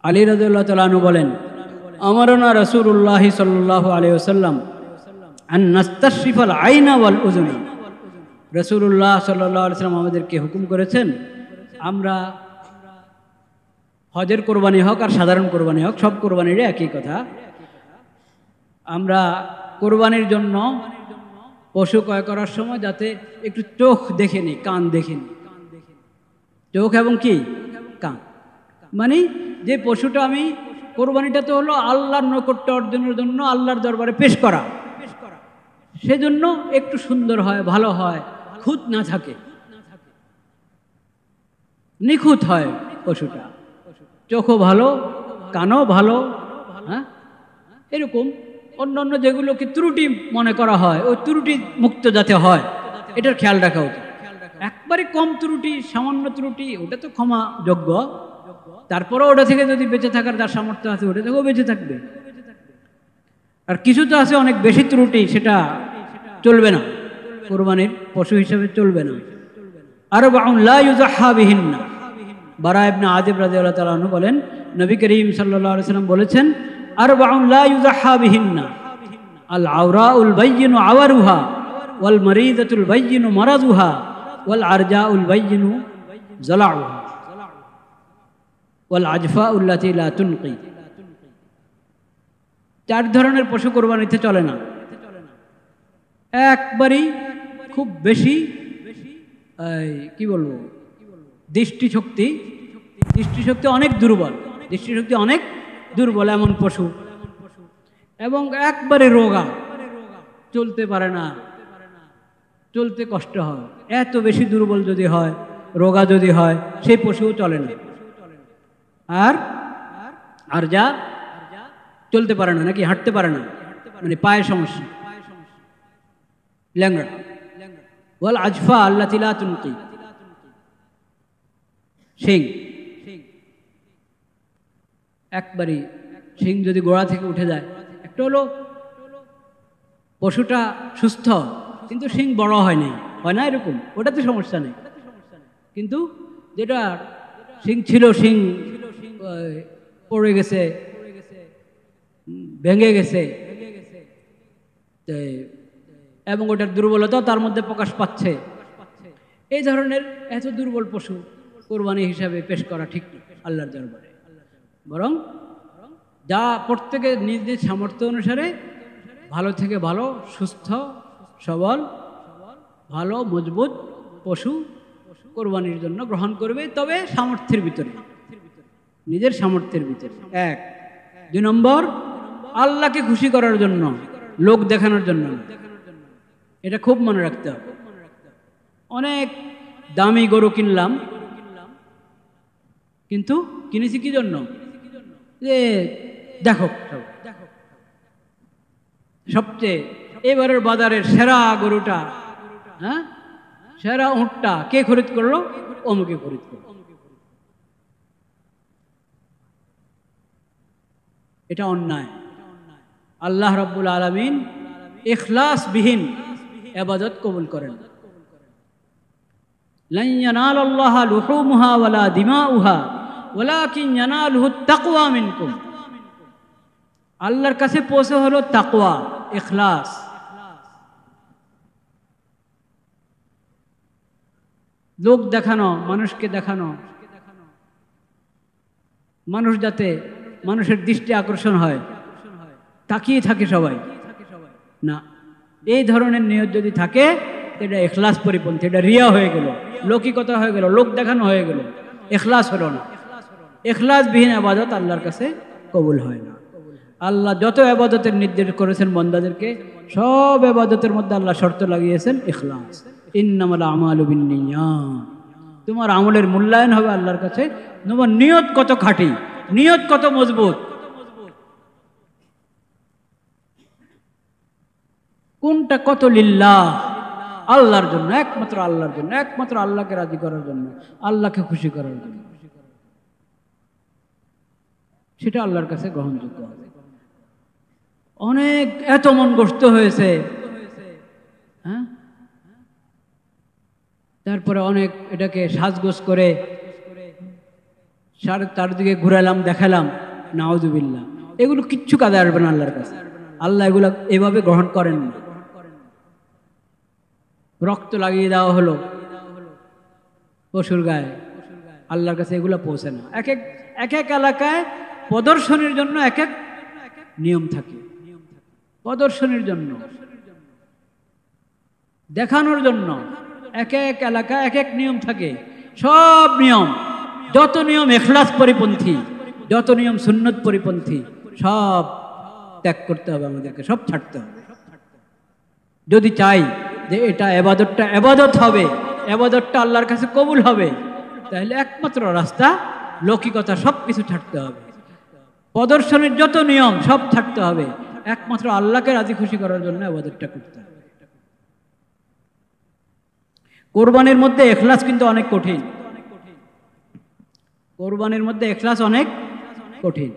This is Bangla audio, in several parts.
আলী রাদিয়াল্লাহু তাআলা আনহু বলেন, আমারনা রাসূলুল্লাহ সাল্লাল্লাহু আলাইহি ওয়াসাল্লাম আন নাস্তাশরিফাল আইনা ওয়াল উযুনা। রাসূলুল্লাহ সাল্লাল্লাহু আলাইহি ওয়াসাল্লাম আমাদেরকে হুকুম করেছেন, আমরা হজের কোরবানি হোক আর সাধারণ কোরবানি হোক, সব কোরবানিরই একই কথা। আমরা কোরবানির জন্য পশু ক্রয় করার সময় যাতে একটু চোখ দেখে নিই, কান দেখে নিই। চোখ এবং কি কান, মানে যে পশুটা আমি কোরবানিটা তো হলো আল্লাহর নৈকট্য অর্জনের জন্য, আল্লাহর দরবারে পেশ করা, সেজন্য একটু সুন্দর হয়, ভালো হয়, খুঁত না থাকে, নিখুঁত হয় পশুটা, চোখও ভালো, কানও ভালো, হ্যাঁ, এরকম অন্যান্য যেগুলোকে ত্রুটি মনে করা হয় ওই ত্রুটি মুক্ত যাতে হয় এটার খেয়াল রাখা উচিত। একবারে কম ত্রুটি, সামান্য ত্রুটি, ওটা তো ক্ষমাযোগ্য, তারপরে ওটা থেকে যদি বেঁচে থাকার যার সামর্থ্য আছে ওটা থেকেও বেঁচে থাকবে। আর কিছু তো আছে অনেক বেশি ত্রুটি, সেটা চলবে না, কোরবানির পশু হিসেবে চলবে না। আরবাউন লা ইউযাহা বিহিন্না। বারা ইবনে আযিব রাদিয়াল্লাহু তাআলা আনহু বলেন, নবী করিম সাল্লাল্লাহু আলাইহি ওয়াসাল্লাম বলেছেন, আরবাউন লা ইউযাহা বিহিন্না আল আওরাউল বাইয়িনু আওয়ারুহা ওয়াল মারিদাতুল বাইয়িনু মারাদুহা ওয়াল আরজাউল বাইয়িনু জালাউহা ওয়াল আজফাউল লাতী লা তুনকি। চার ধরনের পশু কোরবানিতে চলে না। একবারই খুব বেশি কি বলবো, দৃষ্টিশক্তি অনেক দুর্বল, দৃষ্টিশক্তি অনেক দুর্বল এমন পশু, এবং একবারে রোগা, চলতে পারে না, চলতে কষ্ট হয়, এত বেশি দুর্বল যদি হয়, রোগা যদি হয়, সেই পশুও চলে না। আর যা চলতে পারে না, নাকি হাঁটতে পারে না, মানে পায়ে সমস্যা, ল্যাংড়া। ওয়াল আজফা আল্লাতী লা তুনকি, শিং, একবারই শিং যদি গোড়া থেকে উঠে যায়, একটা হলো পশুটা সুস্থ কিন্তু শিং বড় হয়নি, হয় না এরকম, ওটাতে সমস্যা নেই। কিন্তু যেটা শিং ছিল, শিং পড়ে গেছে, ভেঙে গেছে, এবং ওটার দুর্বলতা তার মধ্যে প্রকাশ পাচ্ছে, এই ধরনের এত দুর্বল পশু কোরবানি হিসাবে পেশ করা ঠিক না আল্লাহর দরবারে। বরং যা প্রত্যেকের নিজ নিজ সামর্থ্য অনুসারে ভালো থেকে ভালো, সুস্থ সবল, ভালো মজবুত পশু কোরবানির জন্য গ্রহণ করবে, তবে সামর্থ্যের ভিতরে, নিজের সামর্থ্যের ভিতরে। এক। দুই নম্বর, আল্লাহকে খুশি করার জন্য, লোক দেখানোর জন্য। এটা খুব মনে রাখতে হবে। অনেক দামি গরু কিনলাম, কিন্তু কিনেছি কি জন্য? যে দেখো, সবচেয়ে এবারের বাজারের সেরা গরুটা, হ্যাঁ, সেরা উঁটটা কে খরিদ করলো? অমুকে খরিদ করলো। এটা অন্যায়। আল্লাহ রাব্বুল আলামিন ইখলাস বিহীন ইবাদত কবুল করেন। লান ইয়ানালাল্লাহা লুহুমুহা ওয়ালা দিমাউহা ওয়ালাকিন ইয়ানালুহুত তাকওয়া মিনকুম। আল্লাহর কাছে পৌঁছে হলো তাকওয়া, ইখলাস। লোক দেখানো, মানুষকে দেখানো, মানুষ যাতে মানুষের দৃষ্টি আকর্ষণ হয়, তাকিয়ে থাকে সবাই, না, এই ধরনের নিয়ত যদি থাকে এটা ইখলাস পরিপন্থী, এটা রিয়া হয়ে গেল, লৌকিকতা হয়ে গেল, লোক দেখানো হয়ে গেল, ইখলাস হলো না। ইখলাসবিহীন ইবাদত আল্লাহর কাছে কবুল হয় না। আল্লাহ যত ইবাদতের নির্দেশ করেছেন বান্দাদেরকে, সব ইবাদতের মধ্যে আল্লাহ শর্ত লাগিয়েছেন ইখলাস। ইন্নামাল আমালু বিন্নিয়াত। তোমার আমলের মূল্যায়ন হবে আল্লাহর কাছে তোমার নিয়ত কত খাঁটি, নিয়ত কত মজবুত, কোনটা কত লিল্লাহ, আল্লাহর জন্য, একমাত্র আল্লাহর জন্য, একমাত্র আল্লাহকে রাজি করার জন্য, আল্লাহকে খুশি করার জন্য, সেটা আল্লাহর কাছে গ্রহণযোগ্য হবে। অনেক এত মন গ্রস্ত হয়েছে, হ্যাঁ, তারপরে অনেক এটাকে সাজগোজ করে চারদিকে ঘুরালাম, দেখালাম, নাউজুবিল্লাহ, এগুলো কিচ্ছু কাজে আসবে না আল্লাহর কাছে। আল্লাহ এগুলো এভাবে গ্রহণ করেন না। রক্ত লাগিয়ে দেওয়া হলো পশুর গায়ে, আল্লাহর কাছে এগুলো পৌঁছে না। এক এক এলাকায় প্রদর্শনীর জন্য এক এক নিয়ম থাকে, প্রদর্শনীর জন্য, দেখানোর জন্য এক এক এলাকায় এক এক নিয়ম থাকে। সব নিয়ম, যত নিয়ম ইখলাস পরিপন্থী, যত নিয়ম সুন্নত পরিপন্থী, সব ত্যাগ করতে হবে আমাদেরকে, সব ছাড়তে হবে। যদি চাই যে এটা ইবাদতটা ইবাদত হবে, ইবাদতটা আল্লাহর কাছে কবুল হবে, তাহলে একমাত্র রাস্তা লৌকিকতা সব কিছু ছাড়তে হবে, প্রদর্শনের যত নিয়ম সব ছাড়তে হবে, একমাত্র আল্লাহকে রাজি খুশি করার জন্য ইবাদতটা করতে হবে। কোরবানির মধ্যে ইখলাস কিন্তু অনেক কঠিন, কোরবানির মধ্যে ইখলাস অনেক কঠিন।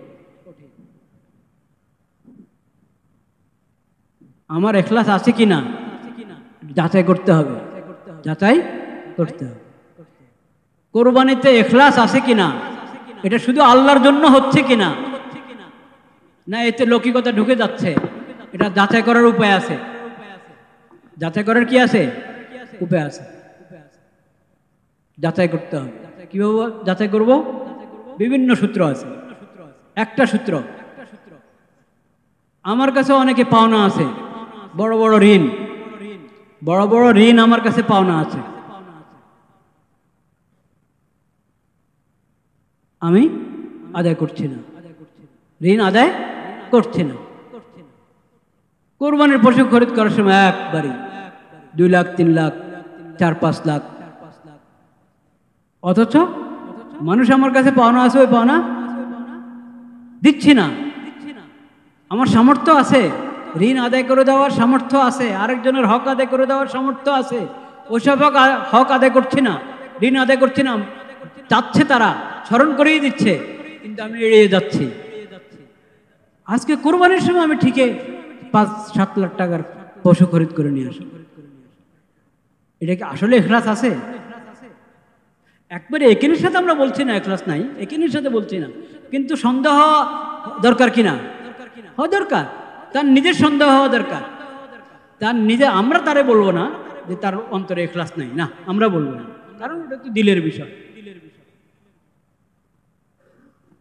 আমার ইখলাস আছে কিনা যাচাই করতে হবে, যাচাই করতে হবে। কোরবানিতে ইখলাস আছে কিনা, এটা শুধু আল্লাহর জন্য হচ্ছে কিনা, না এতে লৌকিকতা ঢুকে যাচ্ছে, এটা যাচাই করার উপায় আছে। যাচাই করার কি আছে? উপায় আছে, যাচাই করতে হবে। কিভাবে যাচাই করব? বিভিন্ন সূত্র আছে। একটা সূত্র, আমার কাছে অনেকে পাওনা আছে, বড় বড় ঋণ, বড় বড় ঋণ আমার কাছে পাওনা আছে, আমি আদায় করছি না, ঋণ আদায় করছি না। কোরবানির পশু খরিদ করার সময় একবারই 2 লাখ 3 লাখ 4-5 লাখ, অথচ মানুষ আমার কাছে পাওনা আছে, ওই পাওনা দিচ্ছি না। আমার সামর্থ্য আছে, ঋণ আদায় করে দেওয়ার সামর্থ্য আছে, আরেকজনের হক আদায় করে দেওয়ার সামর্থ্য আছে, ওইসব হক আদায় করছি না, ঋণ আদায় করছি না। চাচ্ছে তারা, স্মরণ করেই দিচ্ছে, কিন্তু আমি এড়িয়ে যাচ্ছি। আজকে কোরবানির সময় আমি ঠিকই 5-7 লাখ টাকার পশু খরিদ করে নিয়ে আসি, এটা কি আসলে ইখলাস আছে? একবারে একিনের সাথে আমরা বলছি না ইখলাস নাই, একিনের সাথে বলছি না, কিন্তু সন্দেহ দরকার কিনা? হওয়া দরকার, তার নিজের সন্দেহ হওয়া দরকার, তার নিজে। আমরা তারে বলবো না যে তার অন্তরে ইখলাস নাই, না আমরা বলবো না, কারণ এটা তো দিলের বিষয়।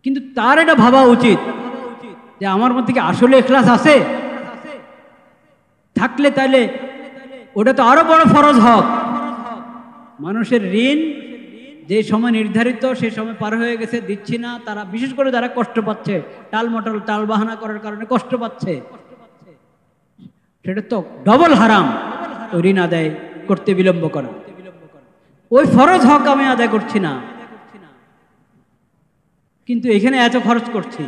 কিন্তু তার এটা ভাবা উচিত যে আমার মধ্যে কি আসলে ইখলাস আছে, থাকলে তাহলে ওটা তো আরো বড় ফরজ হক। মানুষের ঋণ যে সময় নির্ধারিত সেই সময় পার হয়ে গেছে, দিচ্ছি না, তারা বিশেষ করে যারা কষ্ট পাচ্ছে, টালমটল টাল বাহানা করার কারণে কষ্ট পাচ্ছে, সেটা তো ডবল হারাম ওই ঋণ আদায় করতে বিলম্ব করা। ওই ফরজ হক আমি আদায় করছি না, কিন্তু এখানে এত খরচ করছি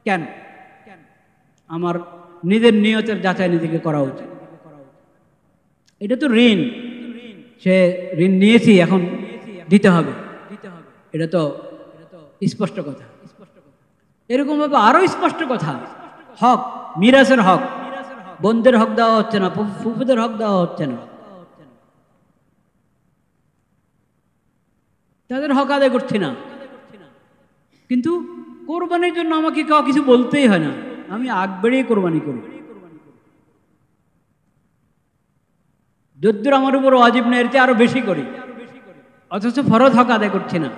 কেন? আমার নিজের নিয়তের যাচাই নিজেকে করা উচিত। এটা তো ঋণ, সে ঋণ নিয়েছি, এখন দিতে হবে, এটা তো স্পষ্ট কথা। এরকম ভাবে আরো স্পষ্ট কথা, হক, মিরাসের হক, বোনদের হক দেওয়া হচ্ছে না, ফুফুদের হক দেওয়া হচ্ছে না, তাদের হক আদায় করছি না। কিন্তু কোরবানির জন্য আমাকে কেউ কিছু বলতেই হয় না, আমি আগ বেড়িয়ে কোরবানি করি। যদ্দূর আমার উপর ওয়াজিব না, এর চেয়ে আরো বেশি করি, অথচ ফরজ হক আদায় করছি না।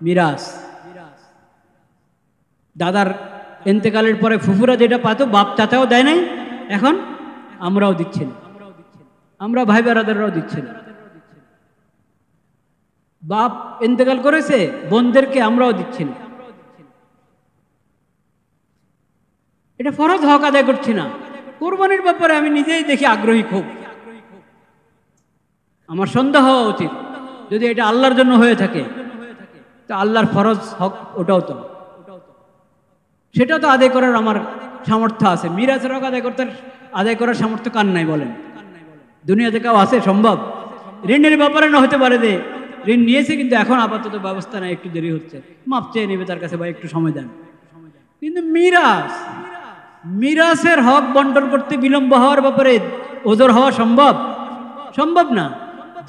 মিরাস, দাদার ইন্তেকালের পরে ফুফুরা যেটা পাতো বাপ চাচাও দেয় নাই, এখন আমরাও দিচ্ছি না, আমরা ভাই বেরাদাররাও দিচ্ছি না। বাপ ইন্তেকাল করেছে, বোনদেরকে আমরাও দিচ্ছি না, এটা ফরজ হক আদায় করছি না। কোরবানির ব্যাপারে আমি নিজেই দেখি আগ্রহী খুব, আমার সন্দেহ হওয়া উচিত যদি এটা আল্লাহর জন্য হয়ে থাকে, তো আল্লাহর ফরজ হক ওটাও তো, সেটাও তো আদায় করার আমার সামর্থ্য আছে। মিরাজের হক আদায় করার সামর্থ্য কার নাই বলেন? দুনিয়াতে কেউ আছে সম্ভব? ঋণের ব্যাপারে না হতে পারে যে ঋণ নিয়েছে কিন্তু এখন আপাতত ব্যবস্থা নাই, একটু দেরি হচ্ছে, মাপ চেয়ে নেবে তার কাছে, বা একটু সময় দেন। কিন্তু মিরাসের হক বন্টন করতে বিলম্ব হওয়ার ব্যাপারে ওজোর হওয়া সম্ভব? সম্ভব না।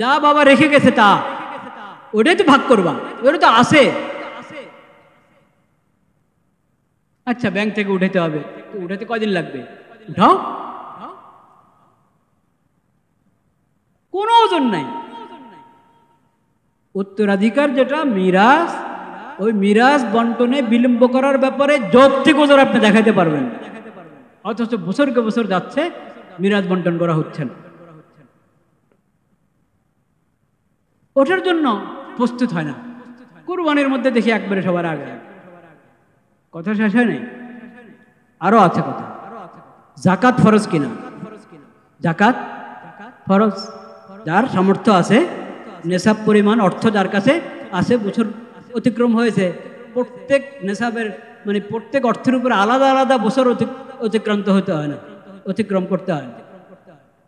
যা বাবা রেখে গেছে তা ওটাই তো ভাগ করবা, ওটা তো আছে, আচ্ছা ব্যাংক থেকে উঠাতে হবে, তো উঠাতে কয়দিন লাগবে? উঠাও, কোনো ওজন নাই। উত্তরাধিকার যেটা মিরাজ, ওই মিরাজ বন্টনে বিলম্ব করার ব্যাপারে যৌক্তিক ওজন আপনি দেখাতে পারবেন, অথচ বছরকে বছর যাচ্ছে মিরাজ বন্টন করা হচ্ছে না। ওটার জন্য প্রস্তুত হয় না। কুরবানির মধ্যে দেখি একবারে সবার আগে। কথা শেষ হয় নাই, আরো আছে কথা। জাকাত ফরজ কিনা? জাকাত ফরজ। যার সামর্থ্য আছে, নেশাব পরিমাণ অর্থ যার কাছে আছে, বছর অতিক্রম হয়েছে, প্রত্যেক নেশাবের মানে প্রত্যেক অর্থের উপরে আলাদা আলাদা বছর অতিক্রান্ত হতে হয় না, অতিক্রম করতে হয় না।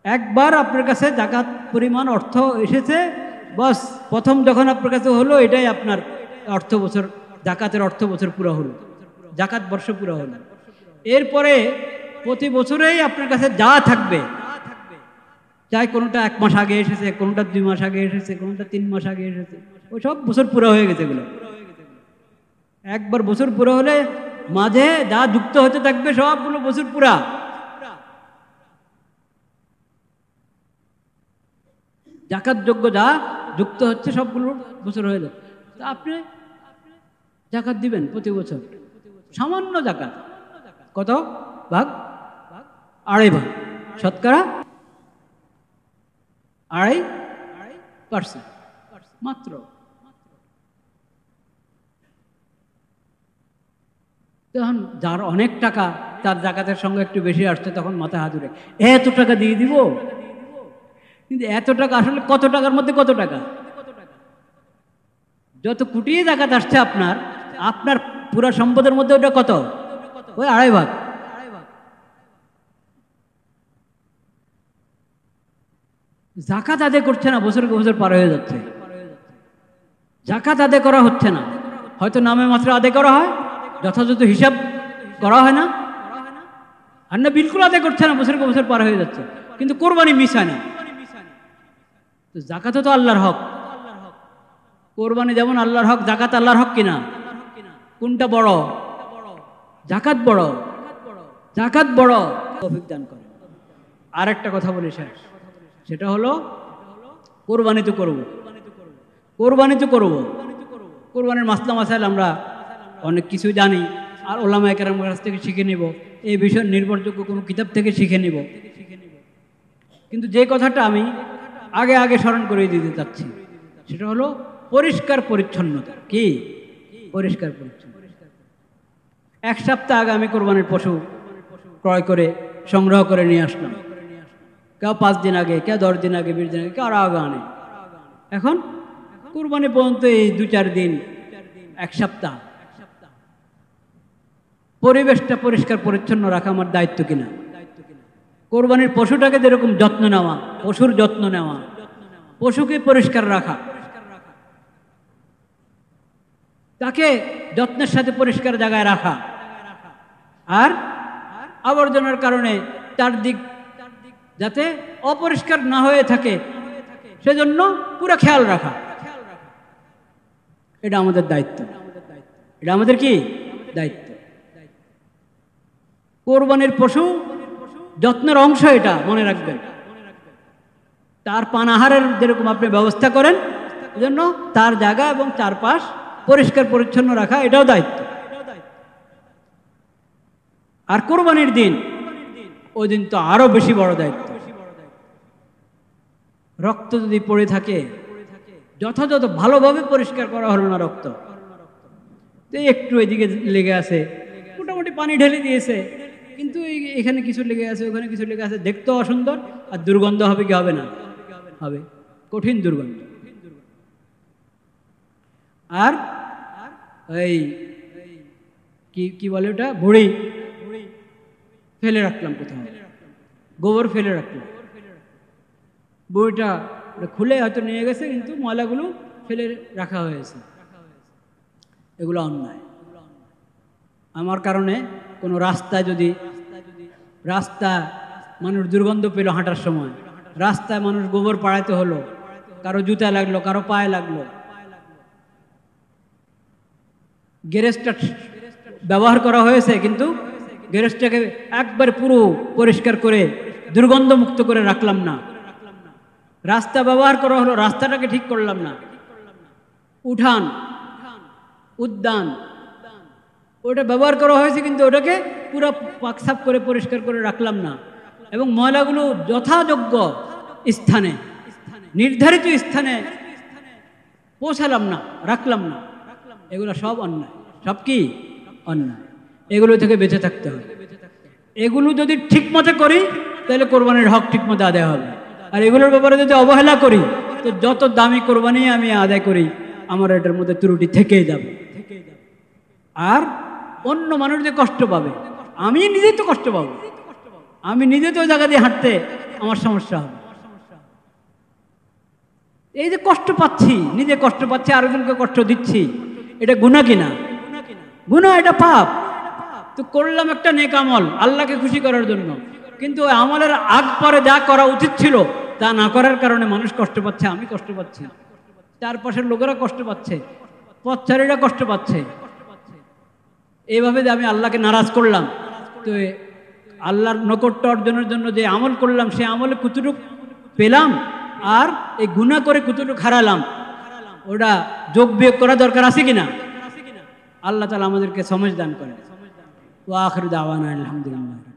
একবার আপনার কাছে জাকাত পরিমাণ অর্থ এসেছে, বস প্রথম যখন আপনার কাছে হলো, এটাই আপনার অর্থ বছর, জাকাতের অর্থ বছর পুরো হলো, জাকাত বর্ষ পুরো হলো। এরপরে প্রতি বছরেই আপনার কাছে যা থাকবে, চাই কোনোটা 1 মাস আগে এসেছে, কোনোটা 2 মাস আগে এসেছে, কোনোটা 3 মাস আগে এসেছে, ওই সব বছর পুরো হয়ে গেছে। এগুলো একবার বছর পুরো হলে মাঝে যা যুক্ত হতে থাকবে সবগুলো বছর পুরা। জাকাত যোগ্য যা যুক্ত হচ্ছে সবগুলো বছর হয়ে যাবে। তা আপনি জাকাত দিবেন প্রতি বছর, সামান্য জাকাত। কত ভাগ? 2.5 ভাগ, শতকরা 2.5% মাত্র। তখন যার অনেক টাকা, তার জাকাতের সঙ্গে একটু বেশি আসছে, তখন মাথায় হাত উঠে এত টাকা দিয়ে দিব। কিন্তু এত টাকা আসলে কত টাকার মধ্যে কত টাকা? যত কোটি জাকাত আসছে আপনার, আপনার পুরো সম্পদের মধ্যে ওটা কত? ওই 2.5 ভাগ। জাকাত আদায় করছে না, বছরকে বছর পার হয়ে যাচ্ছে, জাকাত আদায় করা হচ্ছে না। হয়তো নামে মাত্র আদায় করা হয়, যথাযথ হিসাব করা হয় না, আর না বিলকুল আদায় করছে না, বছরকে বছর পার হয়ে যাচ্ছে, কিন্তু কোরবানি মিস হয় না। তো জাকাতও তো আল্লাহর হক। কোরবানি যেমন আল্লাহর হক, জাকাত আল্লাহর হক কিনা? কোনটা বড়? জাকাত বড়, জাকাত বড়। তৌফিক দান করে। আর একটা কথা বলি শেষ, সেটা হলো কোরবানি তো করব, কোরবানি তো করব। কোরবানির মাসলা মাসাইল আমরা অনেক কিছু জানি, আর ওলামায়ে কেরামের কাছ থেকে শিখে নিব, এই বিষয়ে নির্ভরযোগ্য কোনো কিতাব থেকে শিখে নিব। কিন্তু যে কথাটা আমি আগে আগে স্মরণ করে দিতে চাচ্ছি, সেটা হলো পরিষ্কার পরিচ্ছন্নতা। কি পরিষ্কার পরিচ্ছন্ন? 1 সপ্তাহ আগে আমি কোরবানির পশু ক্রয় করে সংগ্রহ করে নিয়ে আসলাম। কেউ 5 দিন আগে, কেউ 10 দিন আগে, 20 দিন আগে, কেউ আরো আগে আনে। এখন কোরবানি পর্যন্ত এই 2-4 দিন, 1 সপ্তাহ, পরিবেশটা পরিষ্কার পরিচ্ছন্ন রাখা আমার দায়িত্ব কিনা? কোরবানির পশুটাকে যেরকম যত্ন নেওয়া, পশুর যত্ন নেওয়া, পশুকে পরিষ্কার রাখা, তাকে যত্নের সাথে পরিষ্কার জায়গায় রাখা, আর আবর্জনার কারণে তার দিক যাতে অপরিষ্কার না হয়ে থাকে সেজন্য পুরো খেয়াল রাখা, এটা আমাদের দায়িত্ব। এটা আমাদের কি দায়িত্ব? কোরবানির পশু যত্নের অংশ, এটা মনে রাখবেন। তার পানাহারের যেরকম আপনি ব্যবস্থা করেন, এজন্য তার জায়গা এবং চারপাশ পরিষ্কার পরিচ্ছন্ন রাখা, এটাও দায়িত্ব। আর কোরবানির দিন, ওই দিন তো আরো বেশি বড় দায়িত্ব। রক্ত যদি পড়ে থাকে, যথাযথ ভালোভাবে পরিষ্কার করা হলো না রক্ত, তো একটু এদিকে লেগে আছে, মোটামুটি পানি ঢেলে দিয়েছে, কিন্তু এখানে কিছু লেগে আছে, ওখানে কিছু লেগে আছে, দেখতেও অসুন্দর, আর দুর্গন্ধ হবে কি হবে না? হবে, কঠিন দুর্গন্ধ। আর এই কি বলে ওটা, ভুঁড়ি ফেলে রাখলাম কোথাও, গোবর ফেলে রাখলাম, বইটা খুলে হয়তো নিয়ে গেছে, কিন্তু ময়লাগুলো ফেলে রাখা হয়েছে। এগুলো অন্যায়। আমার কারণে কোনো রাস্তায় যদি মানুষ দুর্গন্ধ পেল, হাঁটার সময় রাস্তায় মানুষ গোবর পাড়াইতে হলো, কারো জুতা লাগলো, কারো পায়ে লাগলো, গ্যারেজটা ব্যবহার করা হয়েছে, কিন্তু গ্যারেজটাকে একবার পুরো পরিষ্কার করে দুর্গন্ধমুক্ত করে রাখলাম না। রাস্তা ব্যবহার করা হলো, রাস্তাটাকে ঠিক করলাম না। উঠান, উদ্যান, ওটা ব্যবহার করা হয়েছে, কিন্তু ওটাকে পুরো পাকসাপ করে পরিষ্কার করে রাখলাম না। এবং ময়লাগুলো যথাযোগ্য স্থানে, নির্ধারিত স্থানে পৌঁছালাম না, রাখলাম না। এগুলো সব অন্যায়, সব কি অন্যায়। এগুলো থেকে বেঁচে থাকতে হবে। এগুলো যদি ঠিক মতো করি তাহলে কোরবানির হক ঠিক মতো আদায় হবে। আর এগুলোর ব্যাপারে যদি অবহেলা করি তো যত দামি কোরবানি আমি আদায় করি আমার এটার মধ্যে ত্রুটি থেকেই যাবে। আর অন্য মানুষ যে কষ্ট পাবে, আমি নিজেই তো কষ্ট পাবো। আমি নিজে তো ওই জায়গা দিয়ে হাঁটতে আমার সমস্যা হবে। এই যে কষ্ট পাচ্ছি, নিজে কষ্ট পাচ্ছি, আরেকজনকে কষ্ট দিচ্ছি, এটা গুনাহ কিনা? গুনাহ, এটা পাপ। তো করলাম একটা নেক আমল আল্লাহকে খুশি করার জন্য, কিন্তু ওই আমলের আগ পরে যা করা উচিত ছিল তা না করার কারণে মানুষ কষ্ট পাচ্ছে, আমি কষ্ট পাচ্ছি, চারপাশের লোকেরা কষ্ট পাচ্ছে, পথচারীরা কষ্ট পাচ্ছে। এইভাবে যে আমি আল্লাহকে নারাজ করলাম, তো আল্লাহর নৈকট্য অর্জনের জন্য যে আমল করলাম সে আমলে কতটুকু পেলাম, আর এই গুনাহ করে কতটুকু হারালাম, ওটা যোগ বিয়োগ করা দরকার আছে কিনা? আল্লাহ তাআলা আমাদেরকে সমঝ দান করেন। ওয়া আখিরু দাওয়ানা আলহামদুলিল্লাহ।